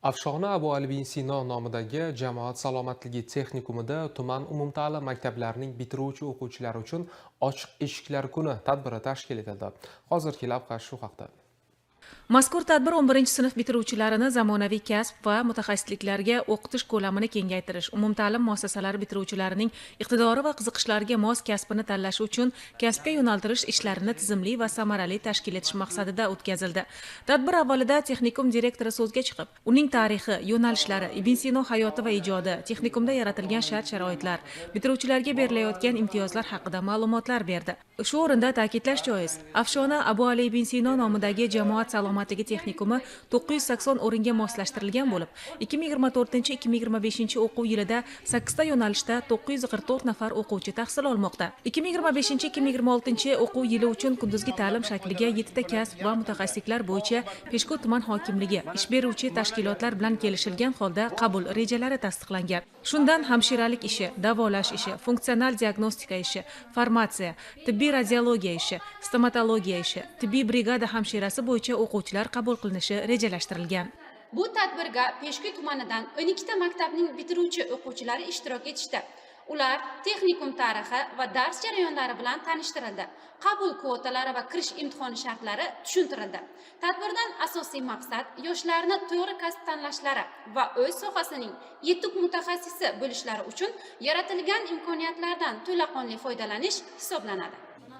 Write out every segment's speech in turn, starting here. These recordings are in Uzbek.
Afshona Abu Ali Sino nomidagi jamoat salomatligi texnikumida tuman umumta'lim maktablarining bitiruvchi o'quvchilari uchun ochiq eshiklar kuni tadbiri tashkil etildi. Hozirgi lavha shu haqda. Mazkur tadbir 11-sinf bitiruvchilarini zamonaviy kasb va mutaxassisliklarga o'qitish ko'lamini kengaytirish, umumta'lim muassasalari bitiruvchilarining iqtidori va qiziqishlariga mos kasbini tanlashi uchun kasbga yo'naltirish ishlarini tizimli va samarali tashkil etish maqsadida o'tkazildi. Tadbir avvalida texnikum direktori so'zga chiqib, uning tarixi, yo'nalishlari, Ibn Sino hayoti va ijodi, texnikumda yaratilgan shart-sharoitlar, bitiruvchilarga berilayotgan imtiyozlar haqida ma'lumotlar berdi. Shu o'rinda ta'kidlash joiz, Afshona Abu Ali Ibn Sino nomidagi jamoat salomatligi texnikumi 980 o'ringa moslashtirilgan bo'lib, 2024-2025 o'quv yilida 8 ta yo'nalishda 944 nafar o'quvchi tahsil olmoqda. 2025-2026 o'quv yili uchun kunduzgi ta'lim shakliga 7 ta kasb va mutaxassisliklar bo'yicha Peshku tuman hokimligi ish beruvchi tashkilotlar bilan kelishilgan holda qabul rejalari tasdiqlangan. Shundan hamshiralik ishi, davolash ishi, funksional diagnostika ishi, farmatsiya, tibbiy radiologiya ishi, stomatologiya ishi, tibbiy brigada hamshirasi bo'yicha o'quvchilar qabul qilinishi rejalashtirilgan. Bu tadbirga Peshku tumanidan 12 ta maktabning bitiruvchi o'quvchilari ishtirok etishdi. Ular texnikum tarixi va dars jarayonlari bilan tanishtirildi. Qabul kvotalari va kirish imtihoni shartlari tushuntirildi. Tadbirdan asosiy maqsad yoshlarni to'g'ri kasb tanlashlari va o'z sohasining yetuk mutaxassisi bo'lishlari uchun yaratilgan imkoniyatlardan to'laqonli foydalanish hisoblanadi.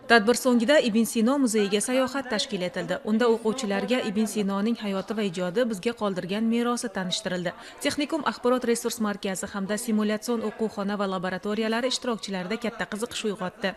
Tadbir so'ngida Ibn Sino muzeyiga sayohat tashkil etildi. Unda o'quvchilarga Ibn Sinoning hayoti va ijodi bizga qoldirgan merosi tanishtirildi. Texnikum axborot resurs markazi hamda simulятsion o'quvxona va laboratoriyalari ishtirokchilarida katta qiziqish uyg'otdi.